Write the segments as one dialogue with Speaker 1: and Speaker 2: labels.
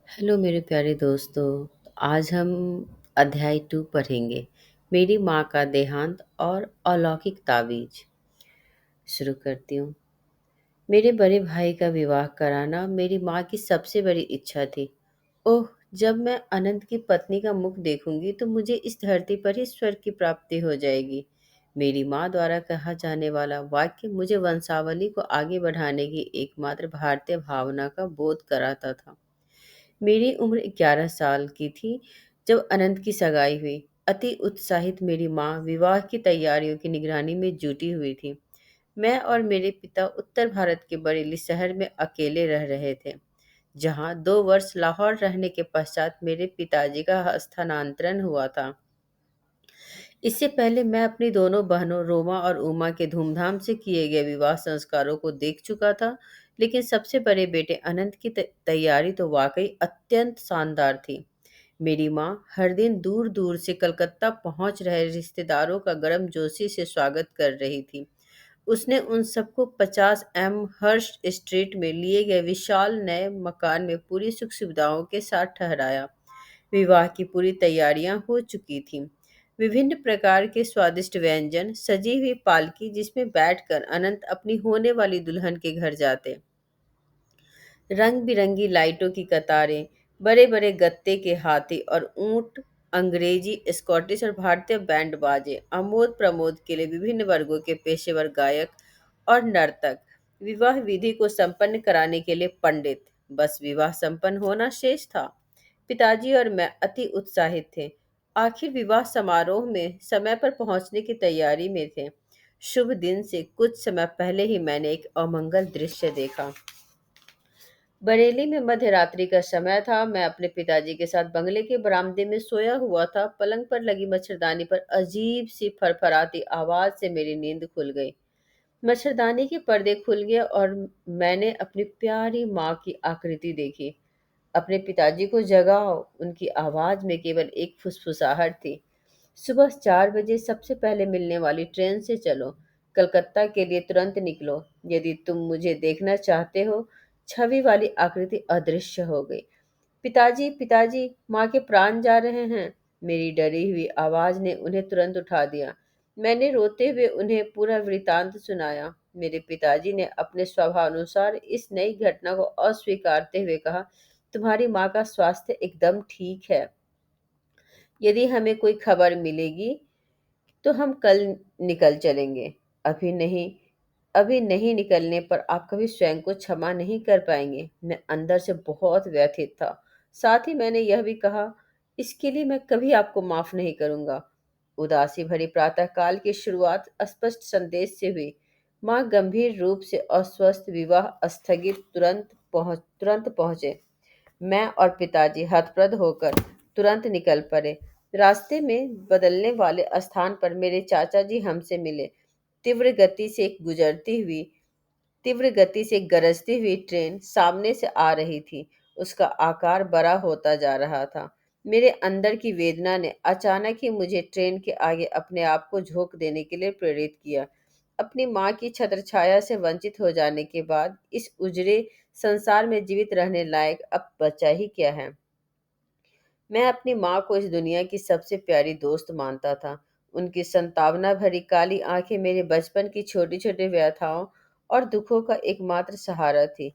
Speaker 1: Hello मेरे प्यारे दोस्तों। आज हम अध्याय 2 पढ़ेंगे। मेरी माँ का देहांत और अलौकिक ताबीज। शुरू करती हूँ। मेरे बड़े भाई का विवाह कराना मेरी माँ की सबसे बड़ी इच्छा थी। ओह, जब मैं अनंत की पत्नी का मुख देखूंगी तो मुझे इस धरती पर ही स्वर्ग की प्राप्ति हो जाएगी। मेरी माँ द्वारा कहा जाने वाला वाक्य मुझे वंशावली को आगे बढ़ाने की एकमात्र भारतीय भावना का बोध कराता था। मेरी उम्र 11 साल की थी जब अनंत की सगाई हुई। अति उत्साहित मेरी माँ विवाह की तैयारियों की निगरानी में जुटी हुई थी। मैं और मेरे पिता उत्तर भारत के बरेली शहर में अकेले रह रहे थे, जहाँ 2 वर्ष लाहौर रहने के पश्चात मेरे पिताजी का स्थानांतरण हुआ था। इससे पहले मैं अपनी दोनों बहनों रोमा और उमा के धूमधाम से किए गए विवाह संस्कारों को देख चुका था, लेकिन सबसे बड़े बेटे अनंत की तैयारी तो वाकई अत्यंत शानदार थी। मेरी माँ हर दिन दूर दूर से कलकत्ता पहुंच रहे रिश्तेदारों का गर्मजोशी से स्वागत कर रही थी। उसने उन सबको 50 एम हर्स्ट स्ट्रीट में लिए गए विशाल नए मकान में पूरी सुख सुविधाओं के साथ ठहराया। विवाह की पूरी तैयारियां हो चुकी थीं। विभिन्न प्रकार के स्वादिष्ट व्यंजन, सजी हुई पालकी जिसमें बैठकर अनंत अपनी होने वाली दुल्हन के घर जाते, रंग बिरंगी लाइटों की कतारें, बड़े बड़े गत्ते के हाथी और ऊंट, अंग्रेजी, स्कॉटिश और भारतीय बैंड बाजे, आमोद प्रमोद के लिए विभिन्न वर्गों के पेशेवर गायक और नर्तक, विवाह विधि को संपन्न कराने के लिए पंडित। बस विवाह संपन्न होना शेष था। पिताजी और मैं अति उत्साहित थे। आखिर विवाह समारोह में समय पर पहुंचने की तैयारी में थे। शुभ दिन से कुछ समय पहले ही मैंने एक अमंगल दृश्य देखा। बरेली में मध्य रात्रि का समय था। मैं अपने पिताजी के साथ बंगले के बरामदे में सोया हुआ था। पलंग पर लगी मच्छरदानी पर अजीब सी फरफराती आवाज से मेरी नींद खुल गई। मच्छरदानी के पर्दे खुल गए और मैंने अपनी प्यारी माँ की आकृति देखी। अपने पिताजी को जगाओ, उनकी आवाज में केवल एक फुसफुसाहट थी। सुबह 4 बजे सबसे पहले मिलने वाली ट्रेन से चलो। कलकत्ता के लिए तुरंत निकलो। यदि तुम मुझे देखना चाहते हो। छवि वाली आकृति अदृश्य हो गई। पिताजी, पिताजी, माँ के प्राण जा रहे हैं। मेरी डरी हुई आवाज ने उन्हें तुरंत उठा दिया। मैंने रोते हुए उन्हें पूरा वृतांत सुनाया। मेरे पिताजी ने अपने स्वभावानुसार इस नई घटना को अस्वीकारते हुए कहा, तुम्हारी माँ का स्वास्थ्य एकदम ठीक है। यदि हमें कोई खबर मिलेगी तो हम कल निकल चलेंगे। अभी नहीं, अभी नहीं निकलने पर आप कभी स्वयं को क्षमा नहीं कर पाएंगे। मैं अंदर से बहुत व्यथित था। साथ ही मैंने यह भी कहा, इसके लिए मैं कभी आपको माफ नहीं करूंगा। उदासी भरी प्रातःकाल की शुरुआत स्पष्ट संदेश से हुई। माँ गंभीर रूप से अस्वस्थ, विवाह स्थगित, तुरंत पहुंचे। मैं और पिताजी हतप्रभ होकर तुरंत निकल पड़े। रास्ते में बदलने वाले स्थान पर मेरे चाचा जी हमसे मिले। तीव्र गति से गुजरती हुई तीव्र गति से गरजती हुई ट्रेन सामने से आ रही थी। उसका आकार बड़ा होता जा रहा था। मेरे अंदर की वेदना ने अचानक ही मुझे ट्रेन के आगे अपने आप को झोंक देने के लिए प्रेरित किया। अपनी माँ की छत्रछाया से वंचित हो जाने के बाद इस उजड़े संसार में जीवित रहने लायक अब बचा ही क्या है। मैं अपनी माँ को इस दुनिया की सबसे प्यारी दोस्त मानता था। उनकी संतावना भरी काली आंखें मेरे बचपन की छोटी छोटी व्यथाओं और दुखों का एकमात्र सहारा थी।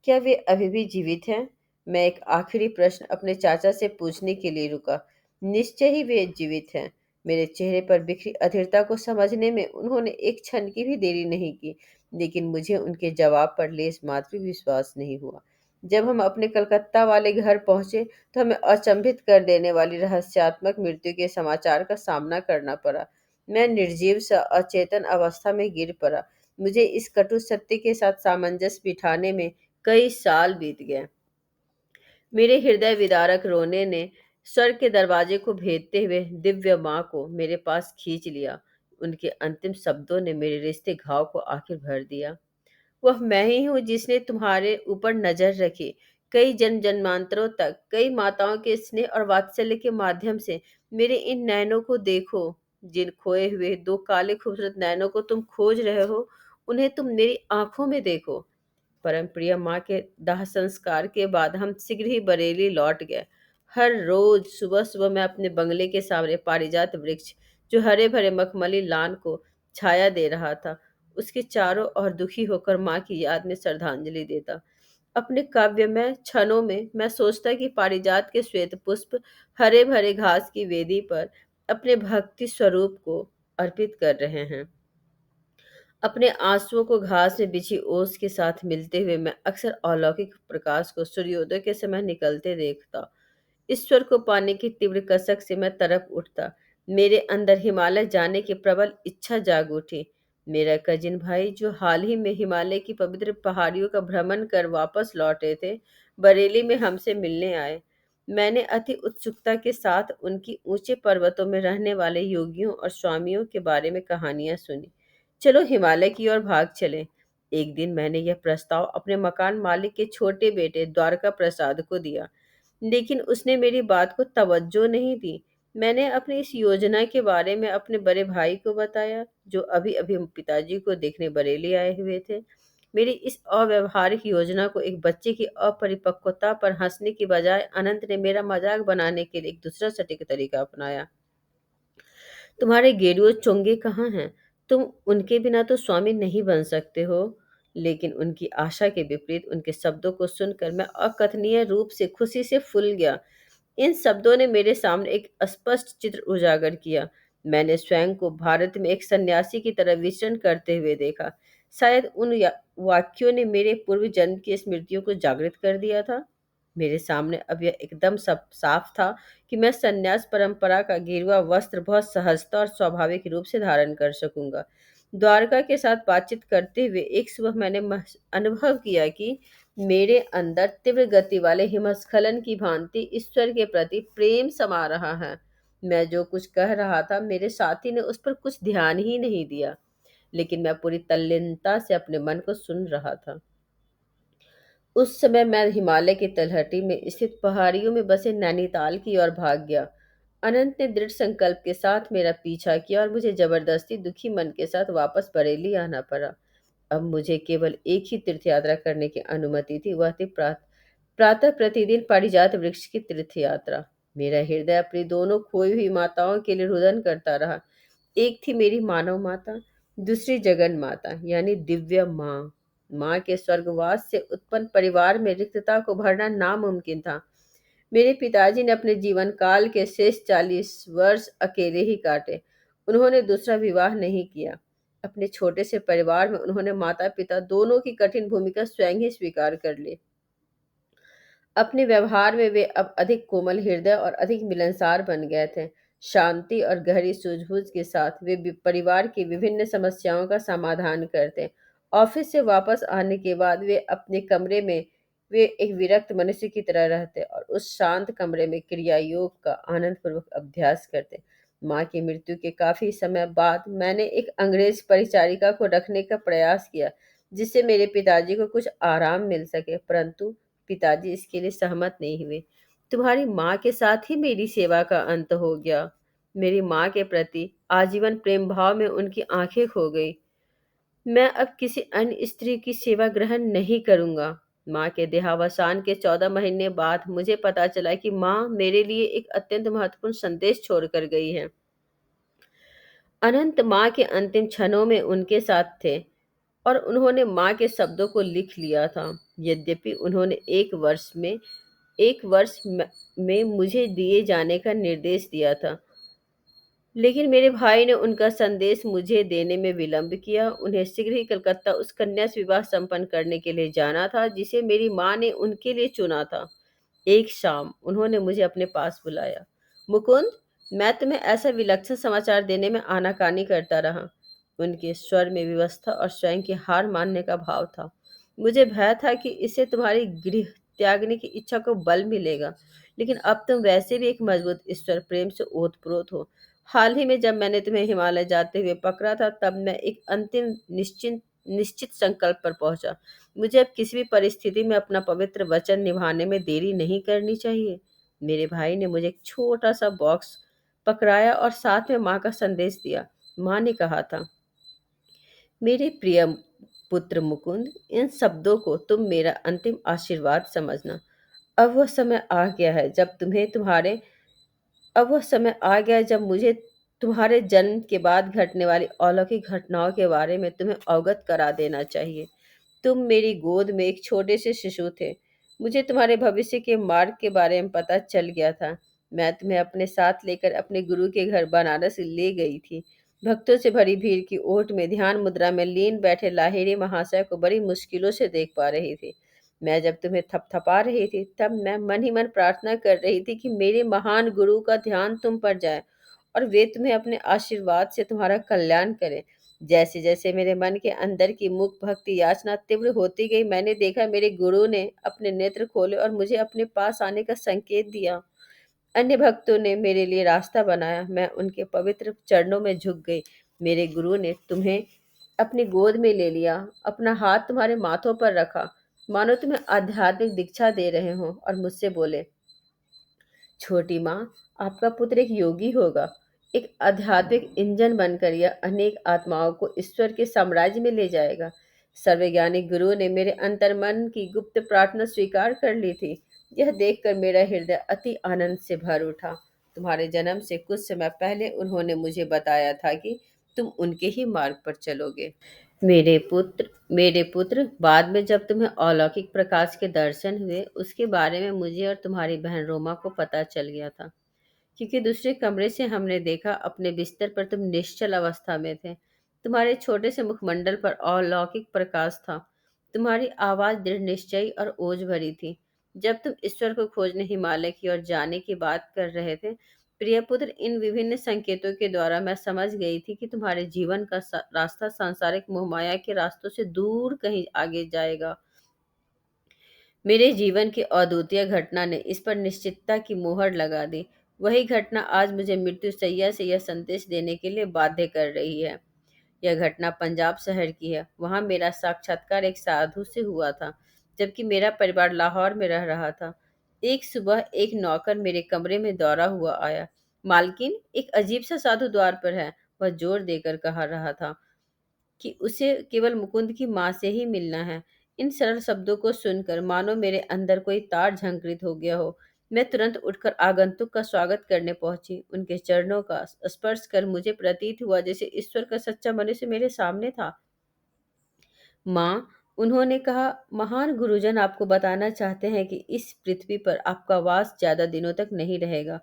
Speaker 1: क्या वे अभी भी जीवित हैं? मैं एक आखिरी प्रश्न अपने चाचा से पूछने के लिए रुका। निश्चय ही वे जीवित हैं। मेरे चेहरे पर बिखरी अधीरता को समझने में उन्होंने एक क्षण की भी देरी नहीं की, लेकिन मुझे उनके जवाब पर लेस मात्र भी विश्वास नहीं हुआ। जब हम अपने कलकत्ता वाले घर पहुंचे तो हमें अचंभित कर देने वाली रहस्यात्मक मृत्यु के समाचार का सामना करना पड़ा। मैं निर्जीव सा अचेतन अवस्था में गिर पड़ा। मुझे इस कटु सत्य के साथ सामंजस्य बिठाने में कई साल बीत गए। मेरे हृदय विदारक रोने ने स्वर्ग के दरवाजे को भेदते हुए दिव्य माँ को मेरे पास खींच लिया। उनके अंतिम शब्दों ने मेरे रिश्ते घाव को आखिर भर दिया। वह मैं ही हूँ जिसने तुम्हारे ऊपर नजर रखी। कई जन्मांतरों तक, कई माताओं के स्नेह और वात्सल्य के माध्यम से मेरे इन नैनों को देखो। जिन खोए हुए 2 काले खूबसूरत नैनों को तुम खोज रहे हो, उन्हें तुम मेरी आंखों में देखो। परम प्रिय माँ के दाह संस्कार के बाद हम शीघ्र ही बरेली लौट गए। हर रोज सुबह सुबह मैं अपने बंगले के सामने पारिजात वृक्ष, जो हरे भरे मखमली लान को छाया दे रहा था, उसके चारों ओर दुखी होकर माँ की याद में श्रद्धांजलि देता। अपने काव्य में क्षणों में मैं सोचता कि पारिजात के श्वेत पुष्प हरे भरे घास की वेदी पर अपने भक्ति स्वरूप को अर्पित कर रहे हैं। अपने आंसुओं को घास में बिछी ओस के साथ मिलते हुए मैं अक्सर अलौकिक प्रकाश को सूर्योदय के समय निकलते देखता। ईश्वर को पाने की तीव्र कसक से मैं तड़प उठता। मेरे अंदर हिमालय जाने की प्रबल इच्छा जाग उठी। मेरा कजिन भाई, जो हाल ही में हिमालय की पवित्र पहाड़ियों का भ्रमण कर वापस लौटे थे, बरेली में हमसे मिलने आए। मैंने अति उत्सुकता के साथ उनकी ऊंचे पर्वतों में रहने वाले योगियों और स्वामियों के बारे में कहानियां सुनी। चलो हिमालय की ओर भाग चलें। एक दिन मैंने यह प्रस्ताव अपने मकान मालिक के छोटे बेटे द्वारका प्रसाद को दिया, लेकिन उसने मेरी बात को तवज्जो नहीं दी। मैंने अपनी इस योजना के बारे में अपने बड़े भाई को बताया, जो अभी अभी पिताजी को देखने बरेली आए हुए थे। मेरी इस अव्यवहारिक योजना को एक बच्चे की अपरिपक्वता पर हंसने की बजाय अनंत ने मेरा मजाक बनाने के लिए एक दूसरा सटीक तरीका अपनाया। तुम्हारे गेरुए चोंगे कहाँ हैं? तुम उनके बिना तो स्वामी नहीं बन सकते हो। लेकिन उनकी आशा के विपरीत उनके शब्दों को सुनकर मैं अकथनीय रूप से खुशी से फूल गया। इन शब्दों ने मेरे सामने एक स्पष्ट चित्र उजागर किया। मैंने स्वयं को भारत में एक सन्यासी की तरह विचरण करते हुए देखा। शायद उन वाक्यों ने मेरे पूर्व जन्म की स्मृतियों को जागृत कर दिया था। मेरे सामने अब यह एकदम सब साफ था कि मैं सन्यास परंपरा का गेरुआ वस्त्र बहुत सहजता और स्वाभाविक रूप से धारण कर सकूंगा। द्वारका के साथ बातचीत करते हुए एक सुबह मैंने अनुभव किया कि मेरे अंदर तीव्र गति वाले हिमस्खलन की भांति ईश्वर के प्रति प्रेम समा रहा है। मैं जो कुछ कह रहा था, मेरे साथी ने उस पर कुछ ध्यान ही नहीं दिया, लेकिन मैं पूरी तल्लीनता से अपने मन को सुन रहा था। उस समय मैं हिमालय की तलहटी में स्थित पहाड़ियों में बसे नैनीताल की ओर भाग गया। अनंत ने दृढ़ संकल्प के साथ मेरा पीछा किया और मुझे जबरदस्ती दुखी मन के साथ वापस बरेली आना पड़ा। अब मुझे केवल एक ही तीर्थ यात्रा करने की अनुमति थी, वह थी प्रातः प्रतिदिन पारिजात वृक्ष की तीर्थ यात्रा। मेरा हृदय अपनी दोनों खोई हुई माताओं के लिए रुदन करता रहा। एक थी मेरी मानव माता, दूसरी जगन माता यानी दिव्य माँ। माँ के स्वर्गवास से उत्पन्न परिवार में रिक्तता को भरना नामुमकिन था। मेरे पिताजी ने अपने जीवन काल के शेष 40 वर्ष अकेले ही काटे। उन्होंने दूसरा विवाह नहीं किया। अपने छोटे से परिवार में उन्होंने माता पिता दोनों की कठिन भूमिका स्वयं ही स्वीकार कर ली। अपने व्यवहार में वे अब अधिक कोमल हृदय और अधिक मिलनसार बन गए थे। शांति और गहरी सूझबूझ के साथ वे परिवार की विभिन्न समस्याओं का समाधान करते। ऑफिस से वापस आने के बाद वे अपने कमरे में वे एक विरक्त मनुष्य की तरह रहते और उस शांत कमरे में क्रिया योग का आनंद पूर्वक अभ्यास करते। माँ की मृत्यु के काफी समय बाद मैंने एक अंग्रेज परिचारिका को रखने का प्रयास किया, जिससे मेरे पिताजी को कुछ आराम मिल सके, परंतु पिताजी इसके लिए सहमत नहीं हुए। तुम्हारी माँ के साथ ही मेरी सेवा का अंत हो गया। मेरी माँ के प्रति आजीवन प्रेम भाव में उनकी आंखें खो गई। मैं अब किसी अन्य स्त्री की सेवा ग्रहण नहीं करूंगा। माँ के देहावसान के 14 महीने बाद मुझे पता चला कि माँ मेरे लिए एक अत्यंत महत्वपूर्ण संदेश छोड़कर गई है। अनंत माँ के अंतिम क्षणों में उनके साथ थे और उन्होंने माँ के शब्दों को लिख लिया था। यद्यपि उन्होंने एक वर्ष में मुझे दिए जाने का निर्देश दिया था, लेकिन मेरे भाई ने उनका संदेश मुझे देने में विलंब किया। उन्हें शीघ्र ही कलकत्ता उस कन्या से विवाह संपन्न करने के लिए जाना था, जिसे मेरी माँ ने उनके लिए चुना था। एक शाम उन्होंने मुझे अपने पास बुलाया। मुकुंद, मैं तुम्हें ऐसा विलक्षण समाचार देने में आनाकानी करता रहा। उनके स्वर में विवस्था और स्वयं की हार मानने का भाव था। मुझे भय था कि इससे तुम्हारी गृह त्यागने की इच्छा को बल मिलेगा, लेकिन अब तुम वैसे भी एक मजबूत ईश्वर प्रेम से ओतप्रोत हो। हाल ही में जब मैंने तुम्हें हिमालय जाते हुए पकड़ा था, तब मैं एक अंतिम निश्चित संकल्प पर पहुंचा। मुझे अब किसी भी परिस्थिति में अपना पवित्र वचन निभाने में देरी नहीं करनी चाहिए। मेरे भाई ने मुझे एक छोटा सा बॉक्स पकड़ाया और साथ में माँ का संदेश दिया। माँ ने कहा था, मेरे प्रिय पुत्र मुकुंद, इन शब्दों को तुम मेरा अंतिम आशीर्वाद समझना। अब वह समय आ गया है जब तुम्हें तुम्हारे अब वह समय आ गया है जब मुझे तुम्हारे जन्म के बाद घटने वाली अलौकिक घटनाओं के बारे में तुम्हें अवगत करा देना चाहिए। तुम मेरी गोद में एक छोटे से शिशु थे। मुझे तुम्हारे भविष्य के मार्ग के बारे में पता चल गया था। मैं तुम्हें अपने साथ लेकर अपने गुरु के घर बनारस ले गई थी। भक्तों से भरी भीड़ की ओट में ध्यान मुद्रा में लीन बैठे लाहिरी महाशय को बड़ी मुश्किलों से देख पा रही थी। मैं जब तुम्हें थपथपा रही थी तब मैं मन ही मन प्रार्थना कर रही थी कि मेरे महान गुरु का ध्यान तुम पर जाए और वे तुम्हें अपने आशीर्वाद से तुम्हारा कल्याण करें। जैसे जैसे मेरे मन के अंदर की मुख भक्ति याचना तीव्र होती गई, मैंने देखा मेरे गुरु ने अपने नेत्र खोले और मुझे अपने पास आने का संकेत दिया। अन्य भक्तों ने मेरे लिए रास्ता बनाया, मैं उनके पवित्र चरणों में झुक गई। मेरे गुरु ने तुम्हें अपनी गोद में ले लिया, अपना हाथ तुम्हारे माथों पर रखा, मानो तुम्हें आध्यात्मिक दीक्षा दे रहे हों, और मुझसे बोले, छोटी माँ, आपका पुत्र एक योगी होगा, एक आध्यात्मिक इंजन बनकर यह अनेक आत्माओं को ईश्वर के साम्राज्य में ले जाएगा। सर्वज्ञानी गुरु ने मेरे अंतर्मन की गुप्त प्रार्थना स्वीकार कर ली थी। यह देखकर मेरा हृदय अति आनंद से भर उठा। तुम्हारे जन्म से कुछ समय पहले उन्होंने मुझे बताया था कि तुम उनके ही मार्ग पर चलोगे। मेरे पुत्र, बाद में जब तुम्हें अलौकिक प्रकाश के दर्शन हुए, उसके बारे में मुझे और तुम्हारी बहन रोमा को पता चल गया था। क्योंकि दूसरे कमरे से हमने देखा, अपने बिस्तर पर तुम निश्चल अवस्था में थे। तुम्हारे छोटे से मुखमंडल पर अलौकिक प्रकाश था। तुम्हारी आवाज दृढ़ निश्चयी और ओज भरी थी। जब तुम ईश्वर को खोजने हिमालय की ओर जाने की बात कर रहे थे, प्रिय पुत्र, इन विभिन्न संकेतों के द्वारा मैं समझ गई थी कि तुम्हारे जीवन का रास्ता सांसारिक मोहमाया के रास्तों से दूर कहीं आगे जाएगा। मेरे जीवन की अद्वितीय घटना ने इस पर निश्चितता की मोहर लगा दी। वही घटना आज मुझे मृत्यु शैया से यह संदेश देने के लिए बाध्य कर रही है। यह घटना पंजाब शहर की है। वहां मेरा साक्षात्कार एक साधु से हुआ था, जबकि मेरा परिवार लाहौर में रह रहा था। एक सुबह एक नौकर मेरे कमरे में दौड़ा हुआ आया। मालकिन, एक अजीब सा साधु द्वार पर है, वह जोर देकर कहा रहा था कि उसे केवल मुकुंद की माँ से ही मिलना है। इन सरल शब्दों को सुनकर मानो मेरे अंदर कोई तार झंकृत हो गया हो। मैं तुरंत उठकर आगंतुक का स्वागत करने पहुंची। उनके चरणों का स्पर्श कर मुझे प्रतीत हुआ जैसे ईश्वर का सच्चा मनुष्य मेरे सामने था। माँ, उन्होंने कहा, महान गुरुजन आपको बताना चाहते हैं कि इस पृथ्वी पर आपका वास ज्यादा दिनों तक नहीं रहेगा।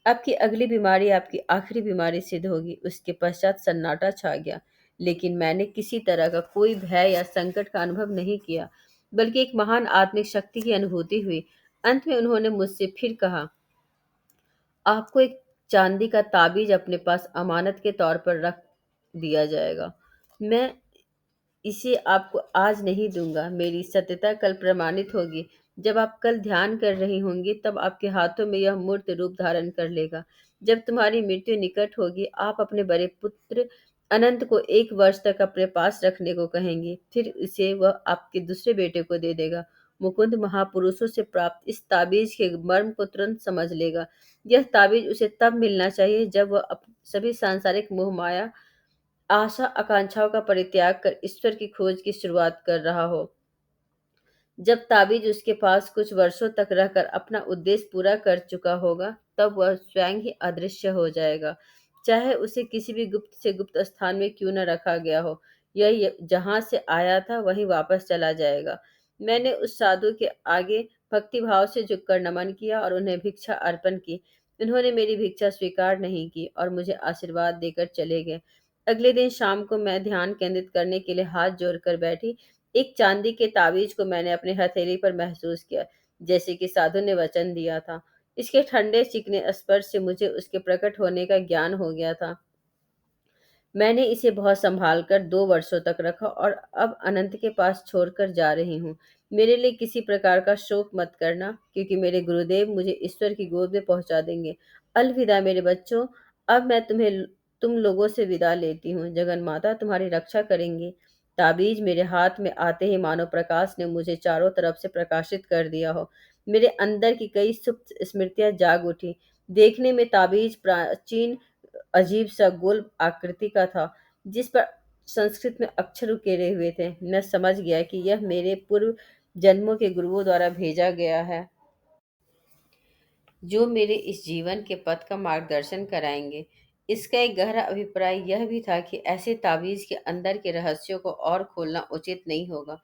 Speaker 1: आपकी अगली बीमारी आपकी आखिरी बीमारी सिद्ध होगी। उसके पश्चात सन्नाटा छा गया। लेकिन मैंने किसी तरह का कोई भय या संकट का अनुभव नहीं किया, बल्कि एक महान आत्मिक शक्ति की अनुभूति हुई। अंत में उन्होंने मुझसे फिर कहा, आपको एक चांदी का ताबीज अपने पास अमानत के तौर पर रख दिया जाएगा। मैं इसे आपको आज नहीं दूंगा। मेरी सत्यता कल प्रमाणित होगी। जब आप कल ध्यान कर रही होंगी, तब आपके हाथों में यह मूर्त रूप धारण कर लेगा। जब तुम्हारी मृत्यु निकट होगी, आप अपने बड़े पुत्र अनंत को 1 वर्ष तक अपने पास रखने को कहेंगी। फिर इसे वह आपके दूसरे बेटे को दे देगा। मुकुंद महापुरुषों से प्राप्त इस ताबीज के मर्म को तुरंत समझ लेगा। यह ताबीज उसे तब मिलना चाहिए जब वह सभी सांसारिक मोह माया आशा आकांक्षाओं का परित्याग कर ईश्वर की खोज की शुरुआत कर रहा हो। जब ताबीज उसके पास कुछ वर्षों तक रहकर अपना उद्देश्य पूरा कर चुका होगा, तब वह स्वयं ही अदृश्य हो जाएगा, चाहे उसे किसी भी गुप्त से गुप्त स्थान में क्यों न रखा गया हो। यह जहां से आया था वहीं वापस चला जाएगा। मैंने उस साधु के आगे भक्ति भाव से झुककर नमन किया और उन्हें भिक्षा अर्पण की। उन्होंने मेरी भिक्षा स्वीकार नहीं की और मुझे आशीर्वाद देकर चले गए। अगले दिन शाम को मैं ध्यान केंद्रित करने के लिए हाथ जोड़कर बैठी। एक चांदी के ताबीज को मैंने अपने हथेली पर महसूस किया, जैसे कि साधु ने वचन दिया था। इसके ठंडे चिकने स्पर्श से मुझे उसके प्रकट होने का ज्ञान हो गया था। मैंने इसे बहुत संभाल कर 2 वर्षों तक रखा और अब अनंत के पास छोड़कर जा रही हूँ। मेरे लिए किसी प्रकार का शोक मत करना, क्योंकि मेरे गुरुदेव मुझे ईश्वर की गोद में पहुंचा देंगे। अलविदा मेरे बच्चों। अब मैं तुम लोगों से विदा लेती हूँ। जगन माता तुम्हारी रक्षा करेंगी। ताबीज मेरे हाथ में आते ही मानो प्रकाश ने मुझे चारों तरफ से प्रकाशित कर दिया हो। मेरे अंदर की कई सुप्त स्मृतियां जाग उठी। देखने में ताबीज प्राचीन अजीब सा गोल आकृति का था, जिस पर संस्कृत में अक्षर उकेरे हुए थे। मैं समझ गया कि यह मेरे पूर्व जन्मों के गुरुओं द्वारा भेजा गया है, जो मेरे इस जीवन के पथ का मार्गदर्शन कराएंगे। इसका एक गहरा अभिप्राय यह भी था कि ऐसे ताबीज के अंदर के रहस्यों को और खोलना उचित नहीं होगा।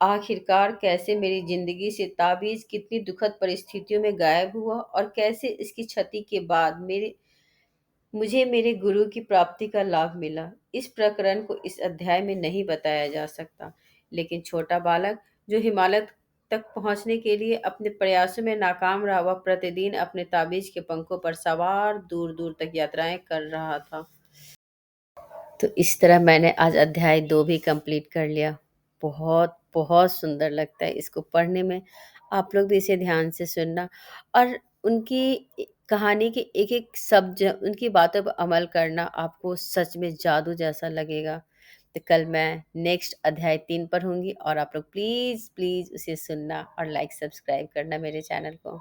Speaker 1: आखिरकार कैसे मेरी जिंदगी से ताबीज कितनी दुखद परिस्थितियों में गायब हुआ और कैसे इसकी क्षति के बाद मुझे मेरे गुरु की प्राप्ति का लाभ मिला, इस प्रकरण को इस अध्याय में नहीं बताया जा सकता। लेकिन छोटा बालक जो हिमालय तक पहुंचने के लिए अपने प्रयासों में नाकाम रहा, वह प्रतिदिन अपने ताबीज के पंखों पर सवार दूर दूर तक यात्राएं कर रहा था। तो इस तरह मैंने आज अध्याय 2 भी कंप्लीट कर लिया। बहुत बहुत सुंदर लगता है इसको पढ़ने में। आप लोग भी इसे ध्यान से सुनना और उनकी कहानी के एक एक शब्द, उनकी बातों पर अमल करना आपको सच में जादू जैसा लगेगा। तो कल मैं नेक्स्ट अध्याय 3 पर होंगी और आप लोग प्लीज़ प्लीज़ उसे सुनना और लाइक सब्सक्राइब करना मेरे चैनल को।